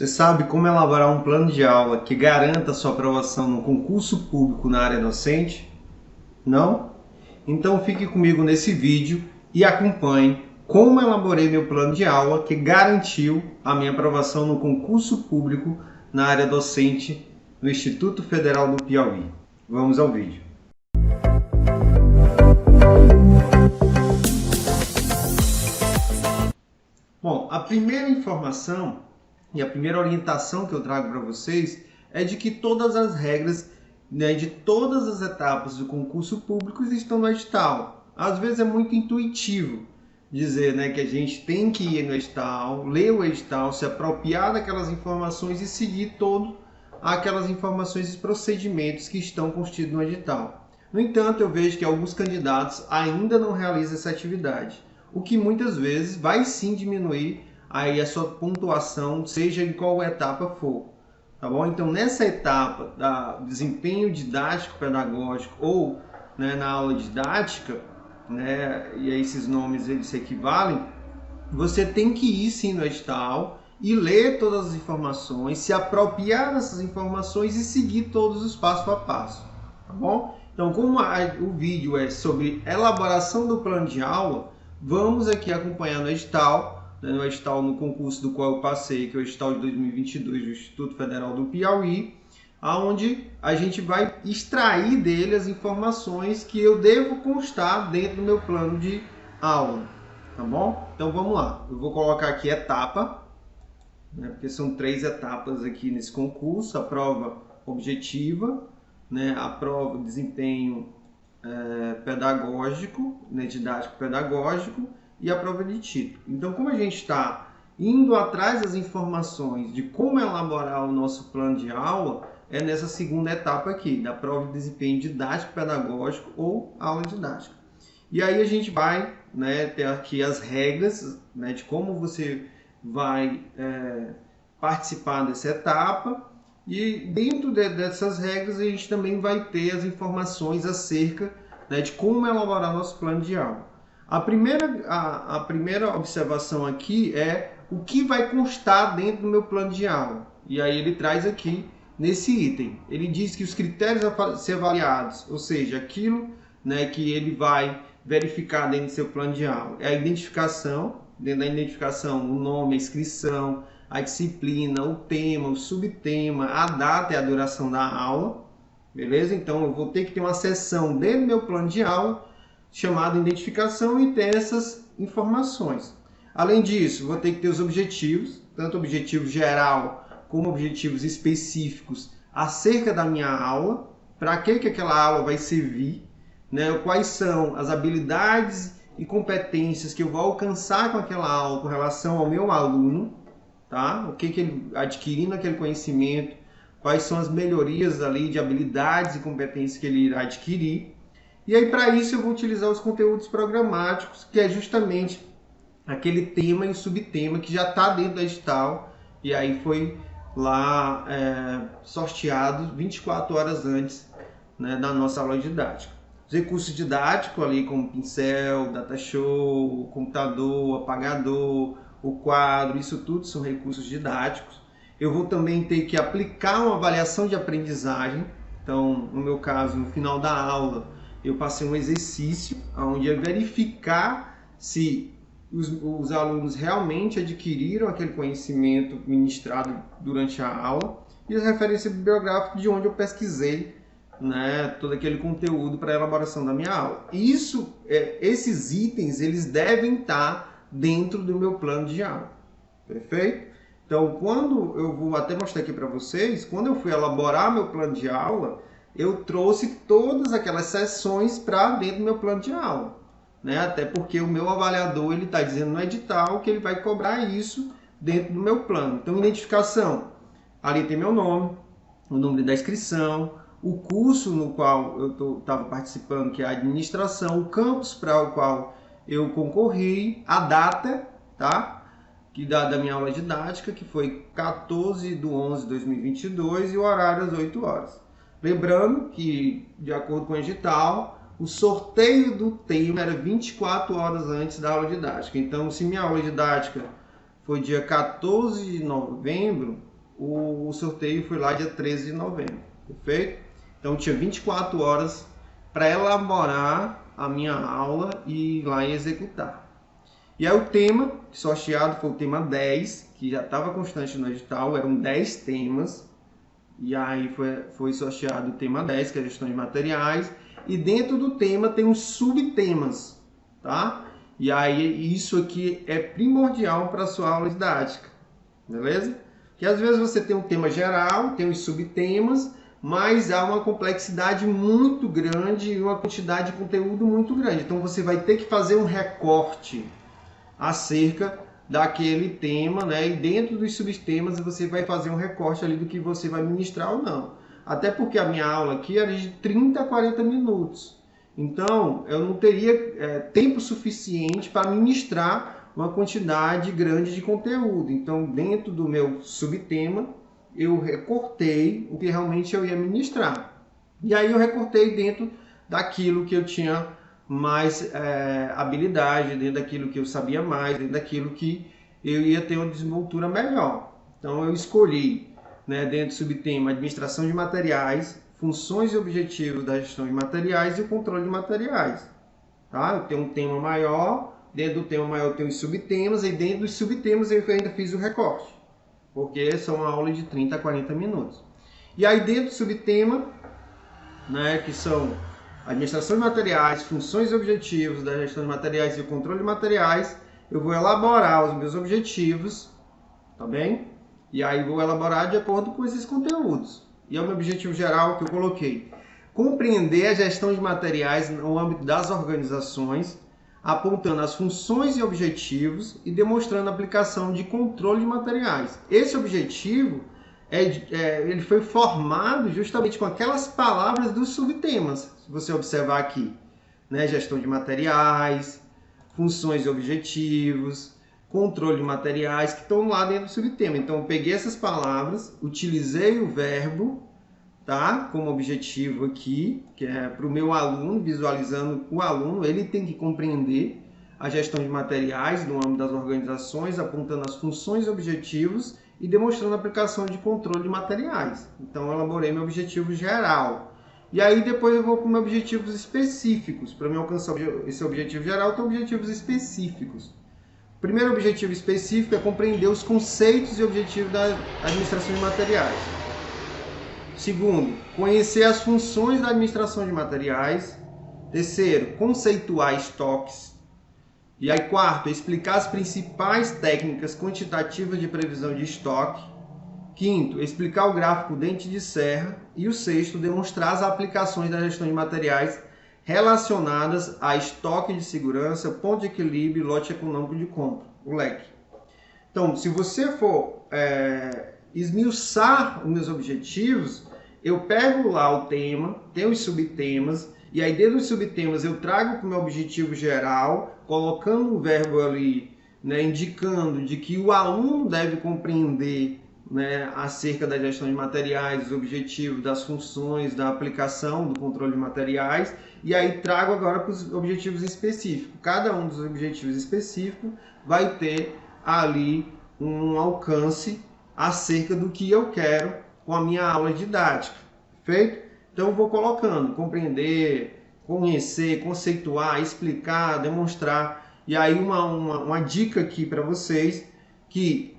Você sabe como elaborar um plano de aula que garanta sua aprovação no concurso público na área docente? Não? Então fique comigo nesse vídeo e acompanhe como elaborei meu plano de aula que garantiu a minha aprovação no concurso público na área docente no Instituto Federal do Piauí. Vamos ao vídeo. Bom, a primeira informação e a primeira orientação que eu trago para vocês é de que todas as regras, de todas as etapas do concurso público estão no edital. Às vezes é muito intuitivo dizer, que a gente tem que ir no edital, ler o edital, se apropriar daquelas informações e seguir todas aquelas informações e procedimentos que estão contidos no edital. No entanto, eu vejo que alguns candidatos ainda não realizam essa atividade, o que muitas vezes vai sim diminuir aí a sua pontuação, seja em qual etapa for, tá bom? Então, nessa etapa da desempenho didático pedagógico ou na aula didática, e aí esses nomes eles se equivalem, você tem que ir sim no edital e ler todas as informações, se apropriar dessas informações e seguir todos os passo a passo, tá bom? Então, como o vídeo é sobre elaboração do plano de aula, vamos aqui acompanhar no edital, no concurso do qual eu passei, que é o edital de 2022 do Instituto Federal do Piauí, onde a gente vai extrair dele as informações que eu devo constar dentro do meu plano de aula, tá bom? Então vamos lá, eu vou colocar aqui etapa, porque são 3 etapas aqui nesse concurso: a prova objetiva, a prova de desempenho pedagógico, didático pedagógico, e a prova de título. Então, como a gente está indo atrás das informações de como elaborar o nosso plano de aula, é nessa segunda etapa aqui, da prova de desempenho didático pedagógico ou aula didática. E aí a gente vai ter aqui as regras de como você vai participar dessa etapa, e dentro dessas regras a gente também vai ter as informações acerca de como elaborar nosso plano de aula. A primeira observação aqui é o que vai constar dentro do meu plano de aula. E aí ele traz aqui nesse item. Ele diz que os critérios a ser avaliados, ou seja, aquilo que ele vai verificar dentro do seu plano de aula, é a identificação. Dentro da identificação, o nome, a inscrição, a disciplina, o tema, o subtema, a data e a duração da aula. Beleza? Então eu vou ter que ter uma seção dentro do meu plano de aula chamada identificação e ter essas informações. Além disso, vou ter que ter os objetivos, tanto objetivo geral como objetivos específicos acerca da minha aula, para que aquela aula vai servir, quais são as habilidades e competências que eu vou alcançar com aquela aula com relação ao meu aluno, tá? O que ele adquirindo aquele conhecimento, quais são as melhorias ali de habilidades e competências que ele irá adquirir. E aí, para isso, eu vou utilizar os conteúdos programáticos, que é justamente aquele tema e o subtema que já está dentro do edital, e aí foi lá sorteado 24 horas antes da nossa aula didática. Os recursos didáticos ali, como pincel, data show, computador, apagador, o quadro, isso tudo são recursos didáticos. Eu vou também ter que aplicar uma avaliação de aprendizagem. Então, no meu caso, no final da aula, eu passei um exercício onde ia verificar se os alunos realmente adquiriram aquele conhecimento ministrado durante a aula, e a referência bibliográfica de onde eu pesquisei todo aquele conteúdo para a elaboração da minha aula. Esses itens eles devem estar dentro do meu plano de aula. Perfeito? Então, quando eu vou até mostrar aqui para vocês, quando eu fui elaborar meu plano de aula, eu trouxe todas aquelas sessões para dentro do meu plano de aula. Até porque o meu avaliador está dizendo no edital que ele vai cobrar isso dentro do meu plano. Então, identificação. Ali tem meu nome, o número da inscrição, o curso no qual eu estava participando, que é a administração, o campus para o qual eu concorri, a data, tá? Da minha aula didática, que foi 14/11/2022, e o horário às 8 horas. Lembrando que, de acordo com o edital, o sorteio do tema era 24 horas antes da aula didática. Então, se minha aula didática foi dia 14 de novembro, o sorteio foi lá dia 13 de novembro, perfeito? Então tinha 24 horas para elaborar a minha aula e ir lá e executar. E aí o tema sorteado foi o tema 10, que já estava constante no edital, eram 10 temas. E aí foi sorteado o tema 10, que é a gestão de materiais. E dentro do tema tem os subtemas, tá? E aí isso aqui é primordial para a sua aula didática, beleza? Que às vezes você tem um tema geral, tem os subtemas, mas há uma complexidade muito grande e uma quantidade de conteúdo muito grande. Então você vai ter que fazer um recorte acerca daquele tema, né? E dentro dos subtemas você vai fazer um recorte ali do que você vai ministrar ou não. Até porque a minha aula aqui era de 30 a 40 minutos. Então, eu não teria tempo suficiente para ministrar uma quantidade grande de conteúdo. Então, dentro do meu subtema, eu recortei o que realmente eu ia ministrar. E aí eu recortei dentro daquilo que eu tinha mais habilidade, dentro daquilo que eu sabia mais, dentro daquilo que eu ia ter uma desenvoltura melhor. Então eu escolhi, né, dentro do subtema administração de materiais, funções e objetivos da gestão de materiais e o controle de materiais. Tá? Eu tenho um tema maior, dentro do tema maior eu tenho os subtemas, e dentro dos subtemas eu ainda fiz o recorte, porque são uma aula de 30 a 40 minutos. E aí dentro do subtema, né, que são administração de materiais, funções e objetivos da gestão de materiais e o controle de materiais, eu vou elaborar os meus objetivos, tá bem? E aí vou elaborar de acordo com esses conteúdos. E é o meu objetivo geral que eu coloquei: compreender a gestão de materiais no âmbito das organizações, apontando as funções e objetivos e demonstrando a aplicação de controle de materiais. Esse objetivo ele foi formado justamente com aquelas palavras dos subtemas. Se você observar aqui, né? Gestão de materiais, funções e objetivos, controle de materiais, que estão lá dentro do subtema. Então eu peguei essas palavras, utilizei o verbo, tá? Como objetivo aqui, que é para o meu aluno, visualizando o aluno, ele tem que compreender a gestão de materiais no âmbito das organizações, apontando as funções e objetivos e demonstrando a aplicação de controle de materiais. Então eu elaborei meu objetivo geral. E aí depois eu vou para meus objetivos específicos. Para me alcançar esse objetivo geral, tem objetivos específicos. O primeiro objetivo específico é compreender os conceitos e objetivos da administração de materiais. Segundo, conhecer as funções da administração de materiais. Terceiro, conceituar estoques. E aí, quarto, explicar as principais técnicas quantitativas de previsão de estoque. Quinto, explicar o gráfico dente de serra. E o sexto, demonstrar as aplicações da gestão de materiais relacionadas a estoque de segurança, ponto de equilíbrio e lote econômico de compra, o LEC. Então, se você for esmiuçar os meus objetivos, eu pego lá o tema, tem os subtemas, e aí dentro dos subtemas eu trago para o meu objetivo geral, colocando o verbo ali, né, indicando de que o aluno deve compreender, né, acerca da gestão de materiais, dos objetivos, das funções, da aplicação, do controle de materiais, e aí trago agora para os objetivos específicos. Cada um dos objetivos específicos vai ter ali um alcance acerca do que eu quero com a minha aula didática, perfeito? Então eu vou colocando, compreender, conhecer, conceituar, explicar, demonstrar. E aí uma dica aqui para vocês, que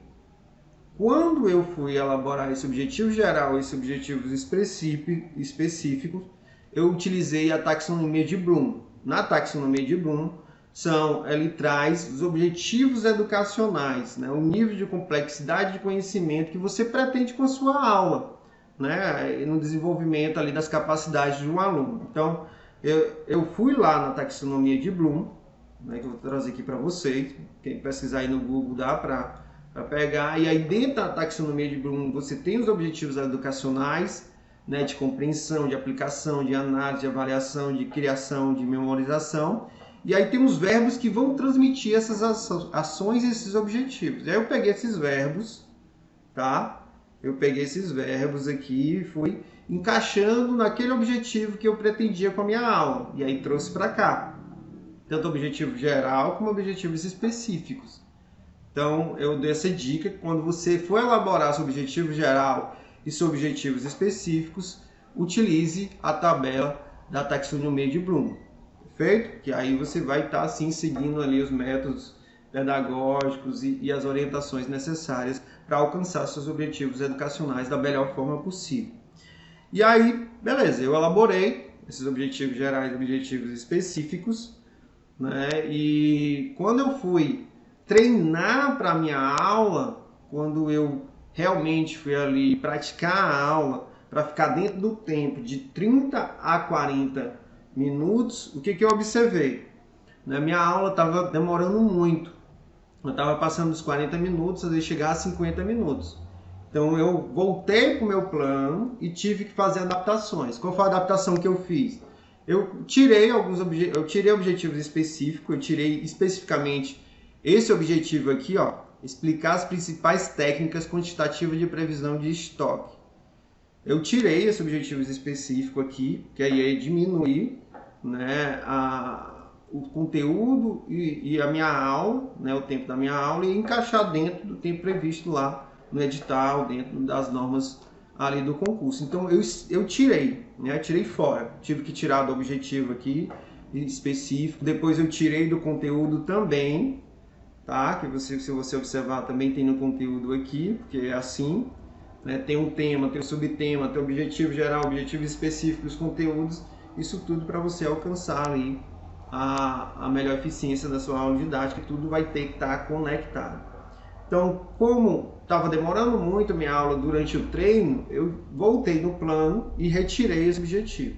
quando eu fui elaborar esse objetivo geral, esses objetivos específicos, eu utilizei a taxonomia de Bloom. Na taxonomia de Bloom, ele traz os objetivos educacionais, né? O nível de complexidade de conhecimento que você pretende com a sua aula, né? No desenvolvimento ali das capacidades de um aluno. Então, eu fui lá na taxonomia de Bloom, né, que eu vou trazer aqui para vocês. Quem pesquisar aí no Google dá para pegar. E aí dentro da taxonomia de Bloom você tem os objetivos educacionais, né, de compreensão, de aplicação, de análise, de avaliação, de criação, de memorização. E aí tem os verbos que vão transmitir essas ações e esses objetivos. E aí eu peguei esses verbos, tá? Eu peguei esses verbos aqui e fui encaixando naquele objetivo que eu pretendia com a minha aula. E aí trouxe para cá. Tanto objetivo geral como objetivos específicos. Então, eu dei essa dica que quando você for elaborar seu objetivo geral e seus objetivos específicos, utilize a tabela da taxonomia de Bloom, perfeito? Que aí você vai estar, assim, seguindo ali os métodos pedagógicos e as orientações necessárias para alcançar seus objetivos educacionais da melhor forma possível. E aí, beleza, eu elaborei esses objetivos gerais e objetivos específicos, né? E quando eu fui treinar para a minha aula, quando eu realmente fui ali praticar a aula, para ficar dentro do tempo de 30 a 40 minutos, o que eu observei? Na minha aula estava demorando muito, eu estava passando dos 40 minutos até chegar a 50 minutos. Então eu voltei para o meu plano e tive que fazer adaptações. Qual foi a adaptação que eu fiz? Eu tirei objetivos específicos, eu tirei especificamente esse objetivo aqui, ó, explicar as principais técnicas quantitativas de previsão de estoque. Eu tirei esse objetivo específico aqui, que aí é diminuir, né, o conteúdo e a minha aula, né, o tempo da minha aula, e encaixar dentro do tempo previsto lá no edital, dentro das normas ali do concurso. Então eu tirei, né, tirei fora, tive que tirar do objetivo aqui específico, depois eu tirei do conteúdo também, tá? Que você, se você observar, também tem no conteúdo aqui, porque é assim, né? Tem um tema, tem um subtema, tem objetivo geral, objetivo específico dos conteúdos, isso tudo para você alcançar ali a melhor eficiência da sua aula didática, tudo vai ter que estar conectado. Então, como estava demorando muito a minha aula durante o treino, eu voltei no plano e retirei esse objetivo.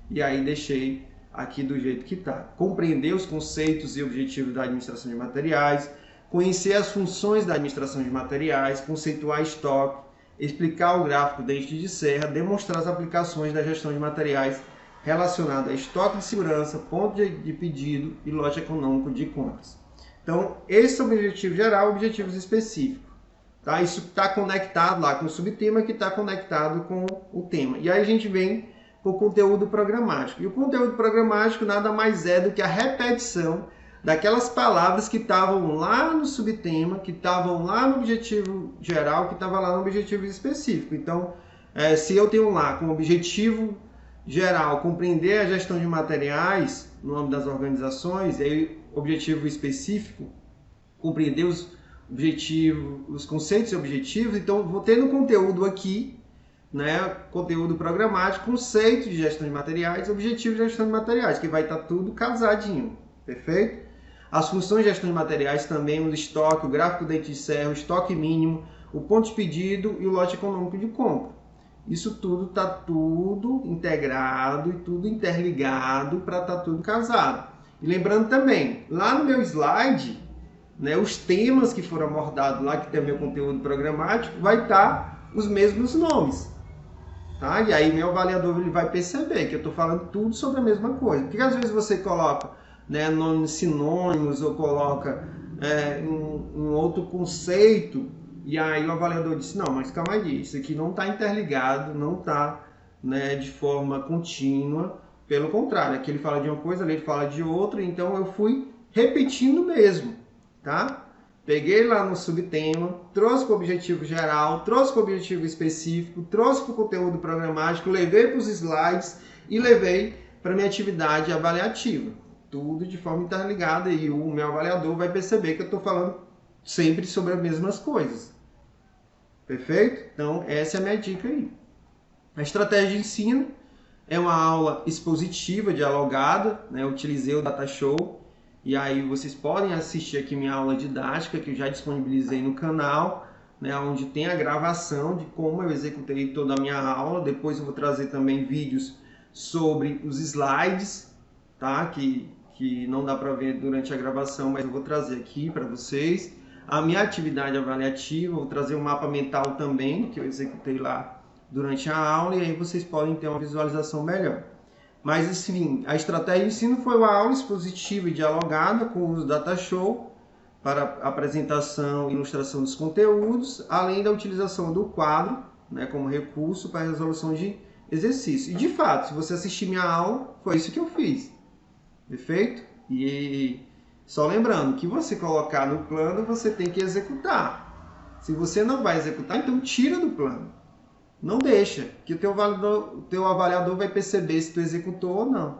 E aí deixei aqui do jeito que está. Compreender os conceitos e objetivos da administração de materiais, conhecer as funções da administração de materiais, conceituar estoque, explicar o gráfico dente de serra, demonstrar as aplicações da gestão de materiais relacionada a estoque de segurança, ponto de pedido e lote econômico de compras. Então, esse é o objetivo geral, objetivos específicos. Tá? Isso está conectado lá com o subtema, que está conectado com o tema. E aí a gente vem para o conteúdo programático. E o conteúdo programático nada mais é do que a repetição daquelas palavras que estavam lá no subtema, que estavam lá no objetivo geral, que estavam lá no objetivo específico. Então, se eu tenho lá como objetivo geral compreender a gestão de materiais no âmbito das organizações, e aí objetivo específico, compreender os objetivos, os conceitos e objetivos, então vou ter no conteúdo aqui, né, conteúdo programático, conceito de gestão de materiais, objetivo de gestão de materiais, que vai estar tudo casadinho, perfeito? As funções de gestão de materiais também, o estoque, o gráfico dente de serra, o estoque mínimo, o ponto de pedido e o lote econômico de compra. Isso tudo está tudo integrado e tudo interligado para estar tudo casado. E lembrando também, lá no meu slide, né, os temas que foram abordados lá, que tem o meu conteúdo programático, vai estar os mesmos nomes. Tá? E aí meu avaliador ele vai perceber que eu estou falando tudo sobre a mesma coisa. Porque às vezes você coloca, né, nomes sinônimos ou coloca um outro conceito, e aí o avaliador disse, não, mas calma aí, isso aqui não está interligado, não está, né, de forma contínua. Pelo contrário, aqui ele fala de uma coisa, ali ele fala de outra, então eu fui repetindo mesmo, tá? Peguei lá no subtema, trouxe para o objetivo geral, trouxe para o objetivo específico, trouxe para o conteúdo programático, levei para os slides e levei para a minha atividade avaliativa. Tudo de forma interligada e o meu avaliador vai perceber que eu estou falando sempre sobre as mesmas coisas. Perfeito? Então, essa é a minha dica aí. A estratégia de ensino é uma aula expositiva, dialogada, né? Eu utilizei o Data Show e aí vocês podem assistir aqui minha aula didática que eu já disponibilizei no canal, né? Onde tem a gravação de como eu executei toda a minha aula. Depois eu vou trazer também vídeos sobre os slides, tá? Que não dá para ver durante a gravação, mas eu vou trazer aqui para vocês. A minha atividade avaliativa, vou trazer um mapa mental também, que eu executei lá durante a aula, e aí vocês podem ter uma visualização melhor. Mas, assim, a estratégia de ensino foi uma aula expositiva e dialogada com o uso do Data Show para apresentação e ilustração dos conteúdos, além da utilização do quadro, né, como recurso para a resolução de exercício. E, de fato, se você assistir minha aula, foi isso que eu fiz. Perfeito? E Só lembrando que você colocar no plano, você tem que executar. Se você não vai executar, então tira do plano. Não deixa, que o teu avaliador vai perceber se tu executou ou não.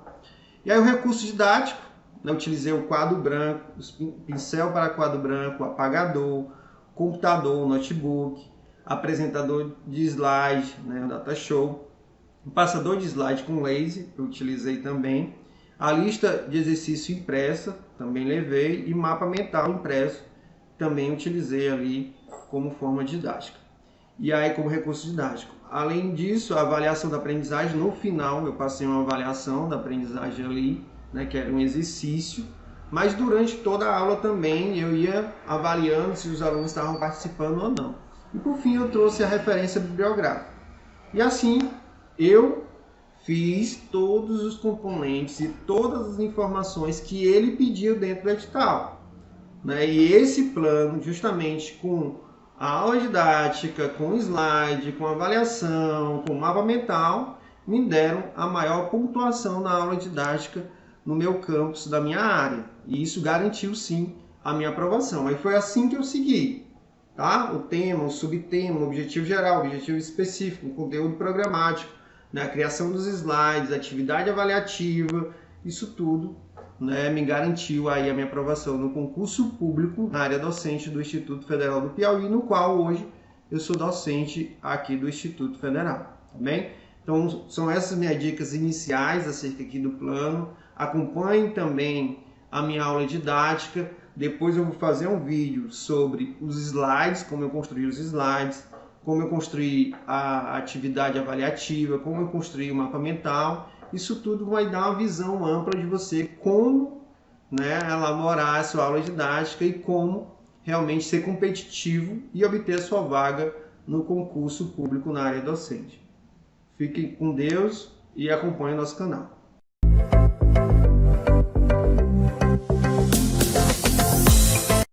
E aí o recurso didático, né, eu utilizei o quadro branco, o pincel para quadro branco, o apagador, computador, notebook, apresentador de slide, né, o data show, o passador de slide com laser, eu utilizei também, a lista de exercício impressa, também levei, e mapa mental impresso, também utilizei ali como forma didática. E aí como recurso didático. Além disso, a avaliação da aprendizagem, no final eu passei uma avaliação da aprendizagem ali, né, que era um exercício, mas durante toda a aula também eu ia avaliando se os alunos estavam participando ou não. E por fim eu trouxe a referência bibliográfica. E assim eu fiz todos os componentes e todas as informações que ele pediu dentro do edital, né? E esse plano, justamente com a aula didática, com slide, com avaliação, com mapa mental, me deram a maior pontuação na aula didática no meu campus da minha área. E isso garantiu sim a minha aprovação. Aí foi assim que eu segui, tá? O tema, o subtema, o objetivo geral, o objetivo específico, o conteúdo programático, né? A criação dos slides, a atividade avaliativa, isso tudo, né, me garantiu aí a minha aprovação no concurso público na área docente do Instituto Federal do Piauí, no qual hoje eu sou docente aqui do Instituto Federal, tá bem? Então, são essas minhas dicas iniciais acerca aqui do plano. Acompanhem também a minha aula didática. Depois eu vou fazer um vídeo sobre os slides, como eu construí os slides, como eu construí a atividade avaliativa, como eu construí o mapa mental. Isso tudo vai dar uma visão ampla de você como, né, elaborar a sua aula didática e como realmente ser competitivo e obter a sua vaga no concurso público na área docente. Fiquem com Deus e acompanhem nosso canal.